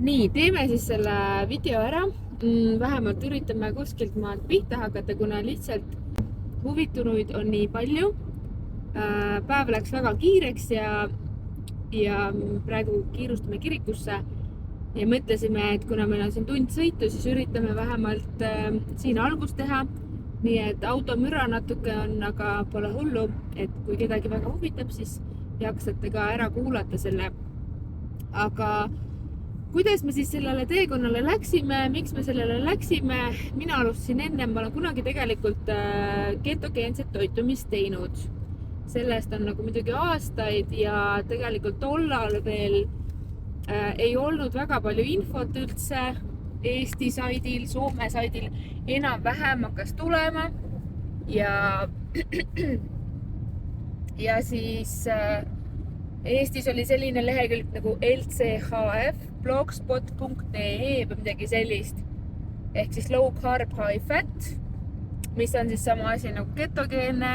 Nii, teeme siis selle video ära. Vähemalt üritame kuskilt maalt pihta hakata, kuna lihtsalt huvitunuid on nii palju. Päev läks väga kiireks ja praegu kiirustame kirikusse ja mõtlesime, et kuna meil on siin tund sõitu, siis üritame vähemalt siin algust teha. Nii et automüra natuke on, aga pole hullu, et kui kedagi väga huvitab, siis jaksate ka ära kuulata selle. Aga kuidas me siis sellele teekonnale läksime, miks me sellele läksime? Mina alustasin enne, ma olen kunagi tegelikult ketogeenset toitumist teinud. Sellest on nagu muidugi aastaid ja tegelikult tollal veel ei olnud väga palju infot üldse. Eesti saidil, Soome saidil enam-vähem hakkas tulema ja siis Eestis oli selline lehekülg nagu LCHF, blogspot.ee või midagi sellist. Ehk siis low carb, high fat, mis on siis sama asi nagu ketogeenne,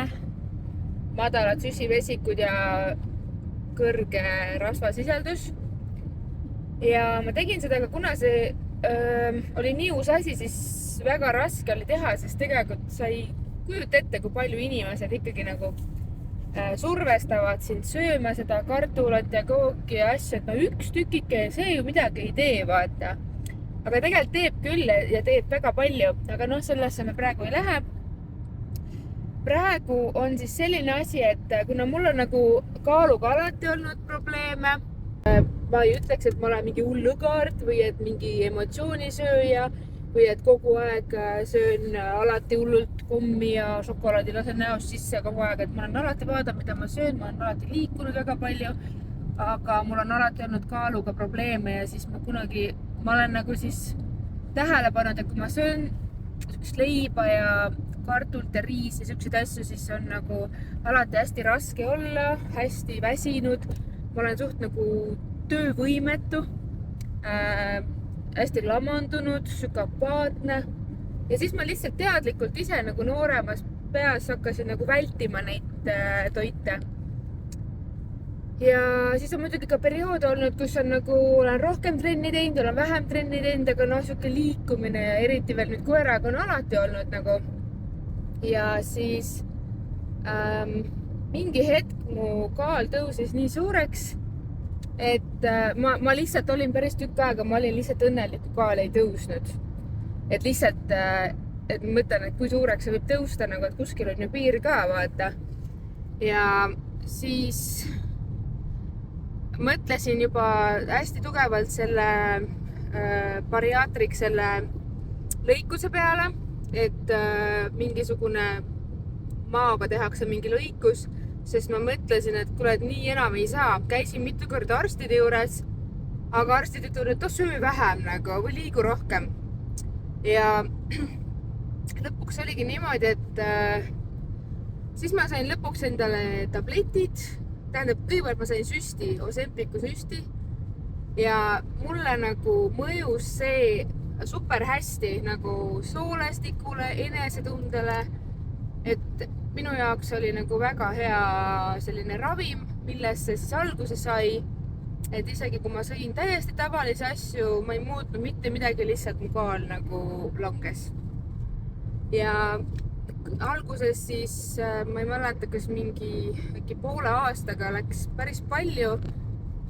madalad süsivesikud ja kõrge rasvasisaldus. Ja ma tegin seda, aga kuna see oli nii uus asi, siis väga raske oli teha, sest tegelikult sa ei kujuta ette, kui palju inimesed ikkagi nagu survestavad sind sööma seda kartulat ja kooki ja asju, et no üks tükike, see ju midagi ei tee, vaata. Aga tegelikult teeb küll ja teeb väga palju, aga noh, sellesse me praegu ei lähe. Praegu on siis selline asi, et kuna mul on nagu kaaluga alati olnud probleeme, ma ei ütleks, et ma olen mingi hullõgaard või et mingi emotsioonisööja või et kogu aeg söön alati hullult kommi ja šokolaadi lasen näost sisse kogu aeg, et ma olen alati vaadanud, mida ma söön, ma olen alati liikunud väga palju, aga mul on alati olnud kaaluga probleeme ja siis ma olen nagu siis tähele pannud, et kui ma söön leiba ja kartult ja riis ja selliseid asju, siis on nagu alati hästi raske olla, hästi väsinud, ma olen suht nagu töövõimetu, hästi lamandunud, sükapaatne ja siis ma lihtsalt teadlikult ise nagu nooremas peas hakkasin nagu vältima neid toite. Ja siis on muidugi ka periood olnud, kus on nagu olen rohkem trenni teinud, olen vähem trenni teinud, aga noh, siuke liikumine ja eriti veel nüüd koeraga on alati olnud nagu. Ja siis mingi hetk mu kaal tõusis nii suureks, et ma lihtsalt olin päris tükk aega, ma olin lihtsalt õnnelik, kui kaal ei tõusnud. Et lihtsalt, et ma mõtlen, et kui suureks see võib tõusta, nagu et kuskil on ju piir ka, vaata. Ja siis mõtlesin juba hästi tugevalt selle bariaatrik selle lõikuse peale, et mingisugune maaga tehakse mingi lõikus, sest ma mõtlesin, et kuule, et nii enam ei saa. Käisin mitu korda arstide juures, aga arstid ütlevad, et söö vähem nagu või liigu rohkem. Ja lõpuks oligi niimoodi, et siis ma sain lõpuks endale tabletid, tähendab, kõigepealt ma sain süsti, Ozempiku süsti ja mulle nagu mõjus see super hästi nagu soolestikule, enesetundele, et minu jaoks oli nagu väga hea selline ravim, millest see siis alguse sai, et isegi kui ma sõin täiesti tavalisi asju, ma ei muutnud mitte midagi, lihtsalt mu kaal nagu langes. Ja alguses siis ma ei mäleta, kas mingi poole aastaga läks päris palju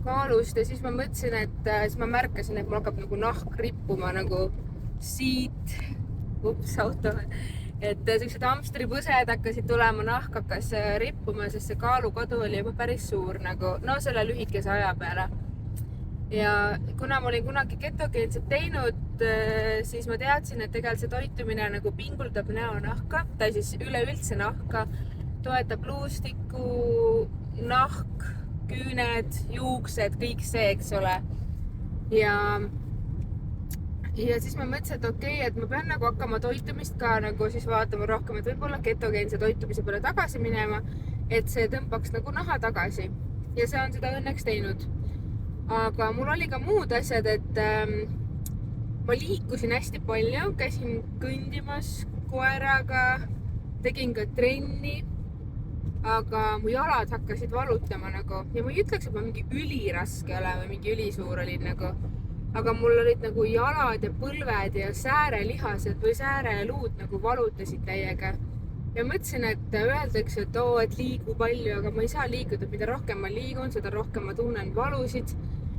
kaalust ja siis ma mõtlesin, et siis ma märkasin, et mul hakkab nagu nahk rippuma nagu siit, auto, et sellised hamstripõsed hakkasid tulema, nahk hakkas rippuma, sest see kaalukadu oli juba päris suur nagu, no selle lühikese aja peale. Ja kuna ma olin kunagi ketogeenset teinud, siis ma teadsin, et tegelikult see toitumine nagu pinguldab näonahka, ta siis üleüldse nahka, toetab luustiku, nahk, küüned, juuksed, kõik see, eks ole. Ja siis ma mõtlesin, et okei, et ma pean nagu hakkama toitumist ka nagu siis vaatama rohkem, et võib-olla ketogeense toitumise peale tagasi minema, et see tõmbaks nagu naha tagasi. Ja see on seda õnneks teinud. Aga mul oli ka muud asjad, et ma liikusin hästi palju, käisin kõndimas koeraga, tegin ka trenni, aga mu jalad hakkasid valutama nagu. Ja ma ei ütleks, et ma mingi üliraske ole või mingi ülisuur olin nagu. aga mul olid nagu jalad ja põlved ja säärelihased või sääreluud nagu valutasid täiega. Ja mõtlesin, et öeldakse, et liigu palju, aga ma ei saa liikuda, mida rohkem ma liigun, seda rohkem ma tunnen valusid,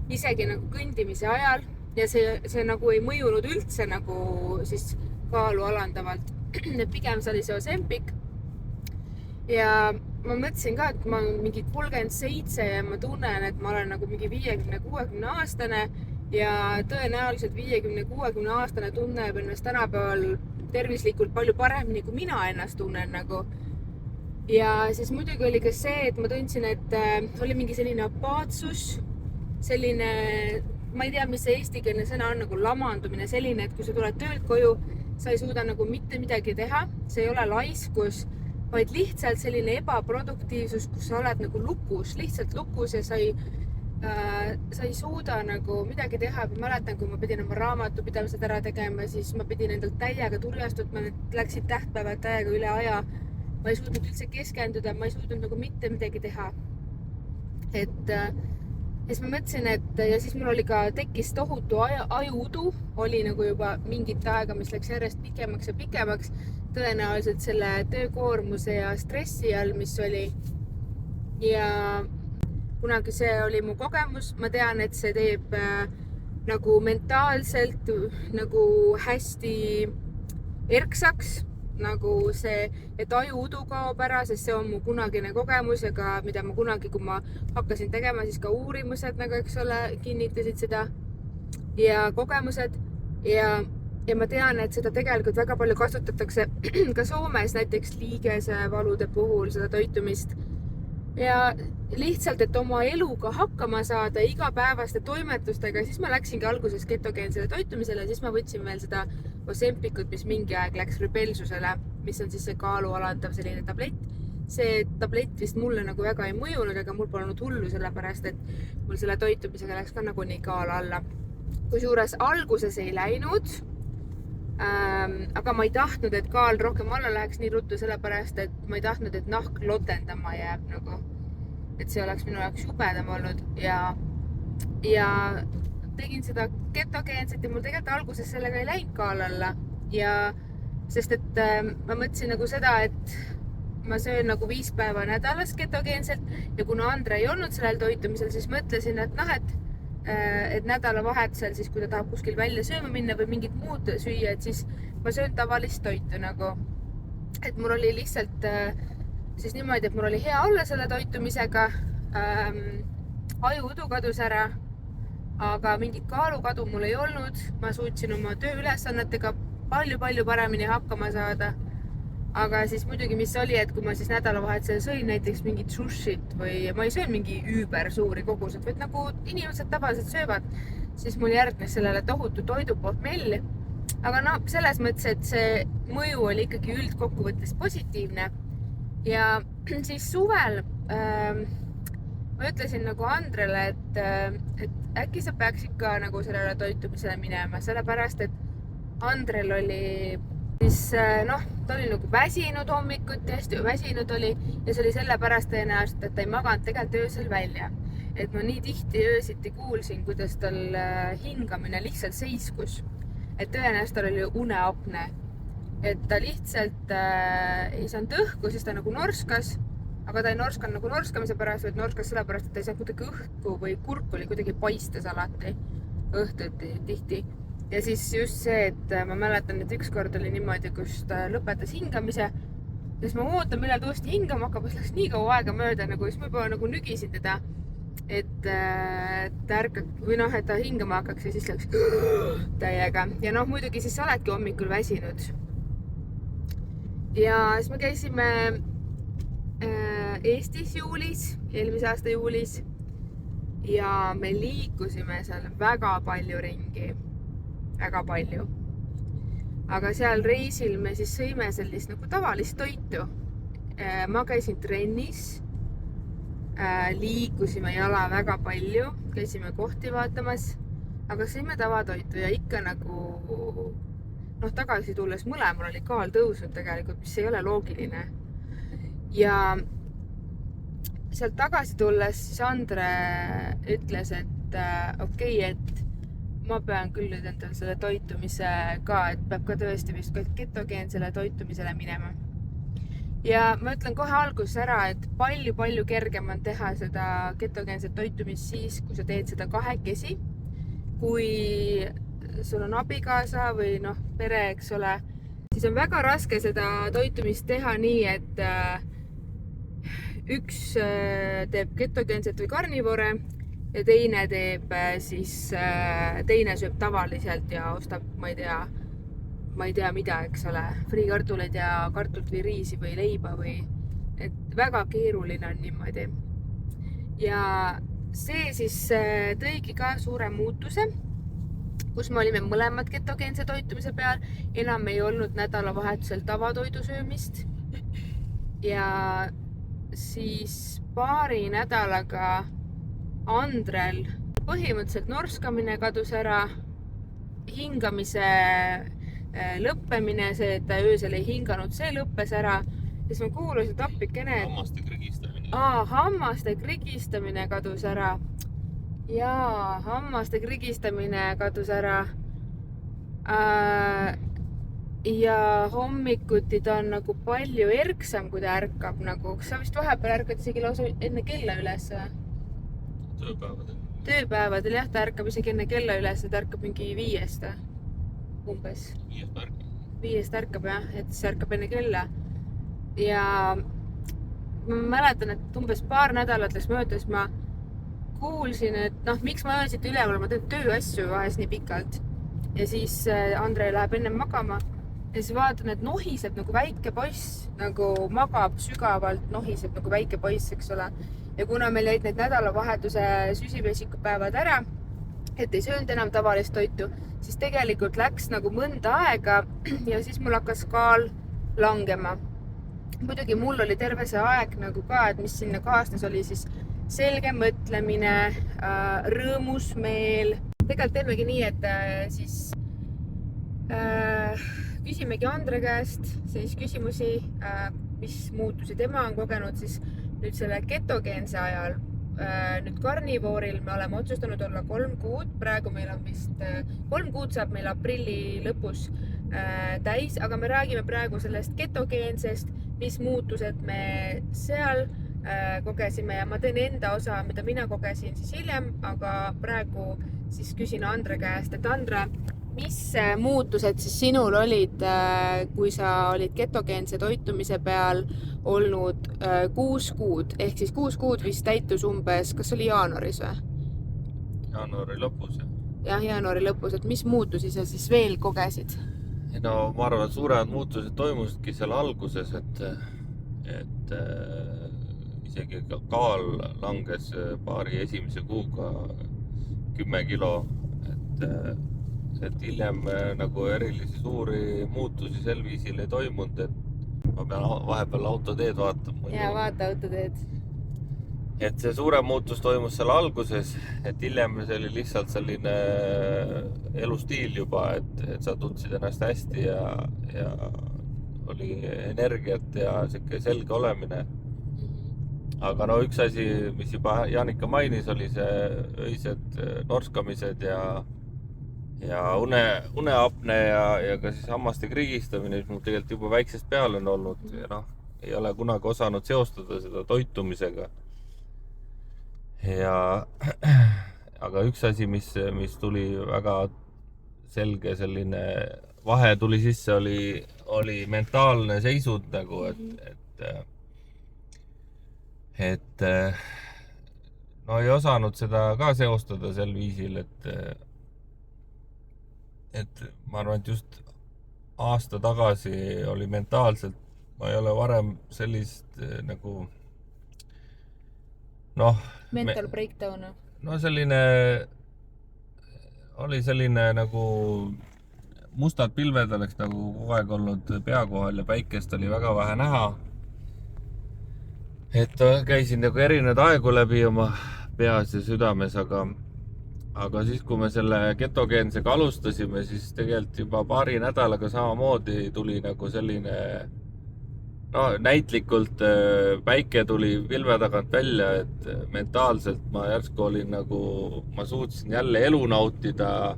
isegi nagu kõndimise ajal ja see nagu ei mõjunud üldse nagu siis kaalu alandavalt. Pigem see oli see Ozempic. Ja ma mõtlesin ka, et ma olen mingi 37 ja ma tunnen, et ma olen nagu mingi 50-60 aastane ja tõenäoliselt 50-60 aastane tunneb ennast tänapäeval tervislikult palju paremini, kui mina ennast tunnen nagu. Ja siis muidugi oli ka see, et ma tundsin, et oli mingi selline apaatsus, selline, ma ei tea, mis see eestikeelne sõna on, nagu lamandumine, selline, et kui sa tuled töölt koju, sa ei suuda nagu mitte midagi teha, see ei ole laiskus, vaid lihtsalt selline ebaproduktiivsus, kus sa oled nagu lukus, lihtsalt lukus ja sa ei suuda nagu midagi teha. Ma mäletan, kui ma pidin oma raamatupidamised ära tegema, siis ma pidin endalt täiega turjastut, ma läksid tähtpäevad täiega üle aja. Ma ei suutnud üldse keskenduda, ma ei suutnud nagu mitte midagi teha. Siis ma mõtlesin, ja siis mul oli ka tekkis tohutu ajuudu, oli nagu juba mingit aega, mis läks järjest pikemaks ja pikemaks, tõenäoliselt selle töökoormuse ja stressi all, mis oli. Ja kunagi see oli mu kogemus, ma tean, et see teeb nagu mentaalselt nagu hästi erksaks, nagu see, et ajuudu kaob ära, sest see on mu kunagine kogemus ja ka mida ma kunagi, kui ma hakkasin tegema, siis ka uurimused nagu, eks ole, kinnitasid seda ja kogemused ja ma tean, et seda tegelikult väga palju kasutatakse ka Soomes näiteks liigesevalude puhul seda toitumist ja lihtsalt, et oma eluga hakkama saada igapäevaste toimetustega, siis ma läksingi alguses ketogeensele toitumisele, siis ma võtsin veel seda Ozempicut, mis mingi aeg läks Rebelsusele, mis on siis see kaalu alandav selline tablett. See tablett vist mulle nagu väga ei mõjunud, aga mul polnud hullu sellepärast, et mul selle toitumisega läks ka nagu nii kaal alla. Kusjuures alguses ei läinud, aga ma ei tahtnud, et kaal rohkem alla läheks nii ruttu sellepärast, et ma ei tahtnud, et nahk lotendama jääb nagu. Et see oleks minu jaoks jubedam olnud ja tegin seda ketogeenset ja mul tegelikult alguses sellega ei läinud kaal alla ja sest et ma mõtlesin nagu seda, et ma söön nagu 5 päeva nädalas ketogeenselt ja kuna Andre ei olnud sellel toitumisel, siis mõtlesin, et et nädalavahetusel siis, kui ta tahab kuskil välja sööma minna või mingit muud süüa, et siis ma söön tavalist toitu nagu, et mul oli lihtsalt siis niimoodi, et mul oli hea olla selle toitumisega, ajuudu kadus ära, aga mingit kaalukadu mul ei olnud, ma suutsin oma tööülesannetega palju paremini hakkama saada, aga siis muidugi mis oli, et kui ma siis nädalavahetusel sõin näiteks mingit sushit või ma ei söön mingi suuri kogused, vaid nagu inimesed tavaliselt söövad, siis mul järgnes sellele tohutu toidupohmell, aga selles mõttes, et see mõju oli ikkagi üldkokkuvõttes positiivne. Ja siis suvel ma ütlesin nagu Andrele, et äkki sa peaks ikka nagu sellele toitumisele minema, sellepärast, et Andrel oli siis, ta oli nagu väsinud hommikuti, hästi väsinud oli ja see oli sellepärast tõenäoliselt, et ta ei maganud tegelikult öösel välja. Et ma nii tihti öösiti kuulsin, kuidas tal hingamine lihtsalt seiskus, et tõenäoliselt tal oli uneapne. Et ta lihtsalt ei saanud õhku, siis ta nagu norskas, aga ta ei norskanud nagu norskamise pärast, vaid norskas sellepärast, et ta ei saanud kuidagi õhku või kurk oli kuidagi paistes alati õhtuti tihti. Ja siis just see, et ma mäletan, et ükskord oli niimoodi, kus ta lõpetas hingamise ja siis ma ootan, millal ta uuesti hingama hakkab, siis läks nii kaua aega mööda, siis ma juba nagu nügisin teda, et ta ärkaks või et ta hingama hakkaks ja siis läks täiega. Ja muidugi siis sa oledki hommikul väsinud. Ja siis me käisime Eestis juulis, eelmise aasta juulis ja me liikusime seal väga palju ringi, väga palju. Aga seal reisil me siis sõime sellist nagu tavalist toitu. Ma käisin trennis, liikusime jala väga palju, käisime kohti vaatamas, aga sõime tavatoitu ja ikka nagu tagasi tulles mõlemal oli kaal tõusnud tegelikult, mis ei ole loogiline. Ja sealt tagasi tulles siis Andre ütles, et okei, et ma pean küll nüüd endal selle toitumise ka, et peab ka tõesti vist ketogeensele toitumisele minema. Ja ma ütlen kohe alguses ära, et palju kergem on teha seda ketogeenset toitumist siis, kui sa teed seda kahekesi, kui sul on abikaasa või pere, eks ole, siis on väga raske seda toitumist teha nii, et üks teeb ketogeenset või karnivore ja teine teine sööb tavaliselt ja ostab, ma ei tea mida, eks ole, friikartuleid ja kartulit või riisi või leiba et väga keeruline on niimoodi. Ja see siis tõigi ka suure muutuse, kus me olime mõlemad ketogeense toitumise peal, enam ei olnud nädalavahetusel tavatoidu söömist. Ja siis paari nädalaga Andrel põhimõtteliselt norskamine kadus ära, hingamise lõppemine, see, et ta öösel ei hinganud, see lõppes ära. Ja siis ma kuulasin appikene. Hammaste krigistamine. Hammaste krigistamine kadus ära. Jaa, hammaste krigistamine kadus ära. Ja hommikuti ta on nagu palju erksam, kui ta ärkab. Sa vist vahepeal ärkad isegi lausa enne kella üles? Tööpäevadel, jah, ta ärkab isegi enne kella üles, ta ärkab mingi 5 umbes. 5 ärkab, jah, et siis ärkab enne kella. Ja ma mäletan, et umbes paar nädalat läks mööda, siis ma kuulsin, et miks ma öösiti üleval, ma teen tööasju vahest nii pikalt. Ja siis Andre läheb enne magama ja siis vaatan, et nohiseb nagu väike poiss, nagu magab sügavalt, nohiseb nagu väike poiss, eks ole. Ja kuna meil jäid need nädalavahetuse süsivesikupäevad ära, et ei söönud enam tavalist toitu, siis tegelikult läks nagu mõnda aega ja siis mul hakkas kaal langema. Muidugi mul oli terve see aeg nagu ka, et mis sinna kaasnes, oli siis selge mõtlemine, rõõmus meel. Tegelikult teemegi nii, et siis küsimegi Andre käest siis küsimusi, mis muutusi tema on kogenud siis nüüd selle ketogeense ajal. Nüüd karnivooril me oleme otsustanud olla 3 kuud, praegu meil on vist 3 kuud saab meil aprilli lõpus täis, aga me räägime praegu sellest ketogeensest, mis muutused me seal kogesime ja ma teen enda osa, mida mina kogesin siis hiljem, aga praegu siis küsin Andre käest, et Andre, mis muutused siis sinul olid, kui sa olid ketogeense toitumise peal olnud 6 kuud, ehk siis 6 kuud vist täitus umbes, kas oli jaanuaris või? Jaanuari lõpus, jah. Jah, jaanuari lõpus, et mis muutusi sa siis veel kogesid? No ma arvan, et suured muutused toimusidki seal alguses, et isegi kaal langes paari esimese kuuga 10 kilo, et hiljem nagu erilisi suuri muutusi sel viisil ei toimunud, et ma pean vahepeal autoteed vaatama. Ja vaata autoteed. Et see suurem muutus toimus seal alguses, et hiljem see oli lihtsalt selline elustiil juba, et sa tundsid ennast hästi ja oli energiat ja selge olemine. Aga üks asi, mis juba Jaanika mainis, oli see öised norskamised ja uneapne ja ka siis hammaste krigistamine, mis mul tegelikult juba väiksest peale on olnud ja ei ole kunagi osanud seostada seda toitumisega. Aga üks asi, mis tuli väga selge selline vahe tuli sisse, oli mentaalne seisund nagu, et ei osanud seda ka seostada sel viisil, et ma arvan, et just aasta tagasi oli mentaalselt, ma ei ole varem sellist nagu mental breakdown. Oli selline nagu mustad pilved oleks nagu kogu aeg olnud pea kohal ja päikest oli väga vähe näha. Et käisin nagu erinevaid aegu läbi oma peas ja südames, aga siis, kui me selle ketogeensega alustasime, siis tegelikult juba paari nädalaga samamoodi tuli nagu selline näitlikult päike tuli pilve tagant välja, et mentaalselt ma järsku olin nagu, ma suutsin jälle elu nautida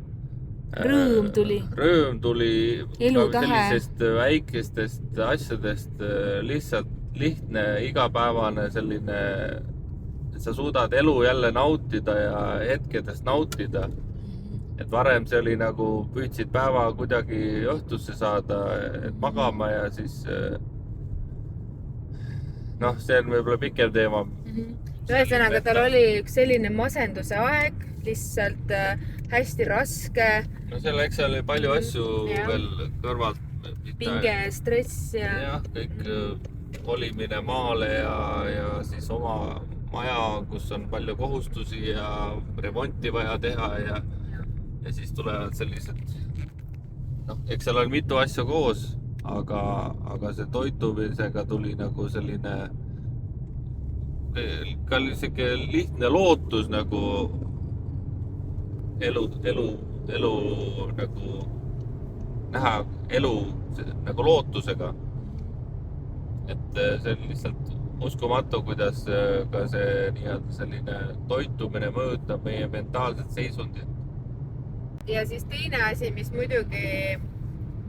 Rõõm tuli. Rõõm tuli Elutahe. sellisest väikestest asjadest, lihtsalt lihtne igapäevane selline, et sa suudad elu jälle nautida ja hetkedest nautida. Et varem see oli nagu püüdsid päeva kuidagi õhtusse saada, et magama ja siis noh, see on võib-olla pikem teema. Ühesõnaga, tal oli üks selline masenduse aeg, lihtsalt hästi raske. No selleks oli palju asju veel kõrvalt. Pinge, stress ja... Jah, kõik kolimine maale ja siis oma maja, kus on palju kohustusi ja remonti vaja teha ja siis tulevad sellised, noh, eks seal on mitu asja koos, aga see toitumisega tuli nagu selline ka selline lihtne lootus nagu elu nagu näha elu nagu lootusega. Et see on lihtsalt uskumatu, kuidas ka see nii-öelda selline toitumine mõjutab meie mentaalset seisundit. Ja siis teine asi, mis muidugi,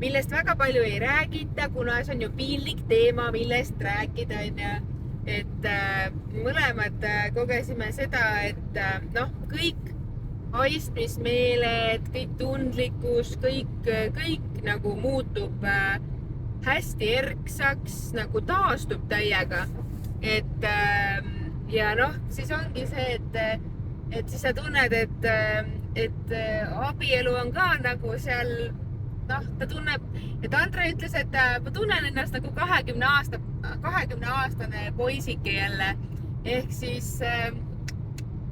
millest väga palju ei räägita, kuna see on ju piinlik teema, millest rääkida, et mõlemad kogesime seda, et noh, kõik haistmismeeled, kõik tundlikkus, kõik nagu muutub hästi erksaks, nagu taastub täiega. Et ja noh, siis ongi see, et siis sa tunned, et abielu on ka nagu seal, noh, ta tunneb, et Andre ütles, et ma tunnen ennast nagu 20-aastane poisike jälle, ehk siis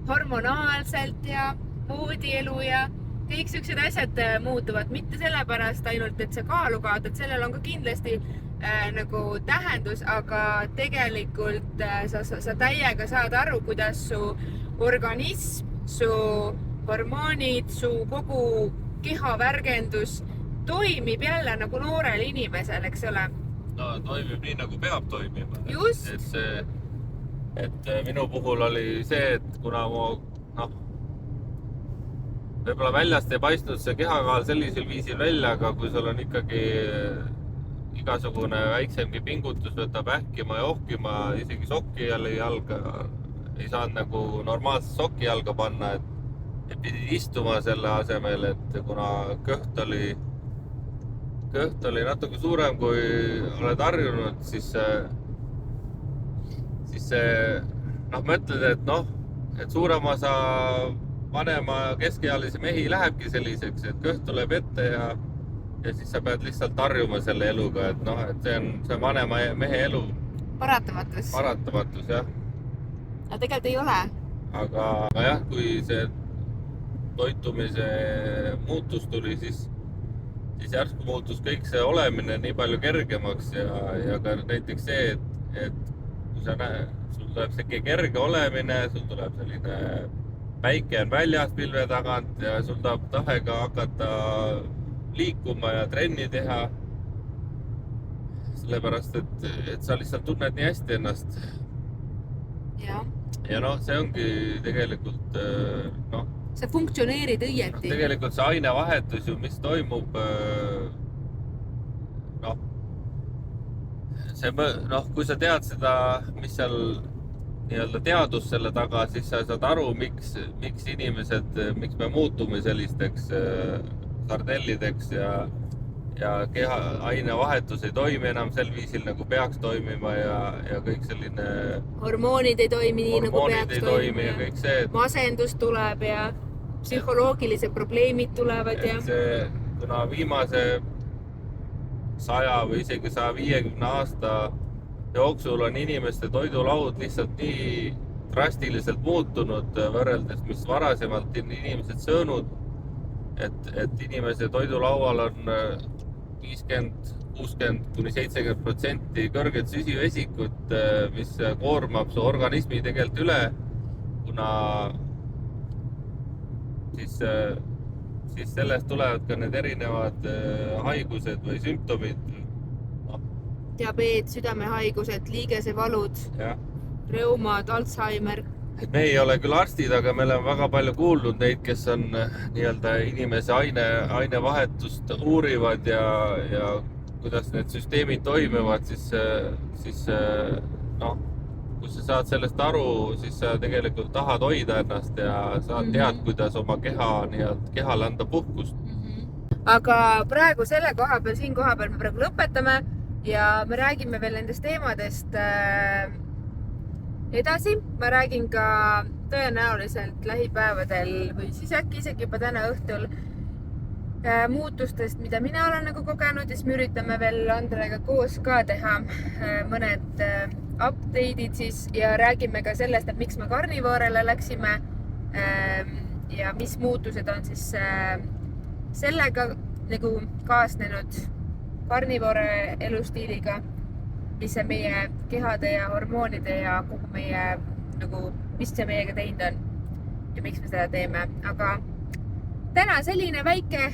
hormonaalselt ja voodielu ja kõik sellised asjad muutuvad, mitte sellepärast ainult, et sa kaalu kaotad, sellel on ka kindlasti nagu tähendus, aga tegelikult sa täiega saad aru, kuidas su organism, su hormoonid, su kogu kehavärgendus toimib jälle nagu noorel inimesel, eks ole? No toimib nii, nagu peab toimima. Just! Et minu puhul oli see, et kuna mu, noh, võib-olla väljast ei paistnud see kehakaal sellisel viisil välja, aga kui sul on ikkagi igasugune väiksemgi pingutus võtab ähkima ja ohkima, isegi sokki jälle jalga ei saanud nagu normaalselt sokki jalga panna, et pidid istuma selle asemel, et kuna kõht oli natuke suurem, kui oled harjunud, siis noh, mõtled, et suurem osa vanema keskealisi mehi lähebki selliseks, et kõht tuleb ette ja siis sa pead lihtsalt harjuma selle eluga, et noh, et see on vanema mehe elu. Paratamatus. Paratamatus, jah. Aga tegelikult ei ole. Aga jah, kui see toitumise muutus tuli, siis järsku muutus kõik see olemine nii palju kergemaks ja ka näiteks see, et kui sa näed, sul tuleb see kerge olemine, sul tuleb selline päike on väljas pilve tagant ja sul tahab tahega hakata liikuma ja trenni teha. Sellepärast, et sa lihtsalt tunned nii hästi ennast. Ja noh, see ongi tegelikult, noh, sa funktsioneerid õieti. Tegelikult see ainevahetus ju, mis toimub, noh, kui sa tead seda, mis seal nii-öelda teadus selle taga, siis sa saad aru, miks miks me muutume sellisteks sardellideks ja keha ainevahetus ei toimi enam sel viisil, nagu peaks toimima ja kõik selline... Hormoonid ei toimi nii, nagu peaks toimi ja kõik see... Masendus tuleb ja psühholoogilised probleemid tulevad ja... See, kuna viimase 100 või isegi 150 aasta jooksul on inimeste toidulaud lihtsalt nii drastiliselt muutunud võrreldes, mis varasemalt inimesed söönud, et inimese toidulaual on 50, 60 kuni 70% kõrget süsivesikut, mis koormab su organismi tegelikult üle, kuna siis sellest tulevad ka need erinevad haigused või sümptomid. Diabeet, südamehaigused, liigesevalud, reumad, Alzheimer, et me ei ole küll arstid, aga me oleme väga palju kuulnud neid, kes on nii-öelda inimese ainevahetust uurivad ja kuidas need süsteemid toimivad, siis noh, kui sa saad sellest aru, siis sa tegelikult tahad hoida ennast ja sa tead, kuidas oma kehale anda puhkust. Aga praegu siin koha peal me praegu lõpetame ja me räägime veel nendest teemadest edasi. Ma räägin ka tõenäoliselt lähipäevadel või siis äkki isegi juba täna õhtul muutustest, mida mina olen nagu kogenud ja siis me üritame veel Andrega koos ka teha mõned update'id siis ja räägime ka sellest, et miks me karnivoorele läksime ja mis muutused on siis sellega nagu kaasnenud karnivoore elustiiliga, mis see meie kehade ja hormoonide ja kogu meie nagu, mis see meiega teinud on ja miks me seda teeme. Aga täna selline väike,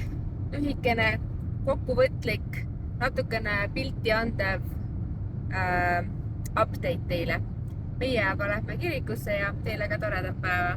lühikene, kokkuvõtlik, natukene pilti andev update teile. Meie aga lähme kirikusse ja teile ka toredat päeva.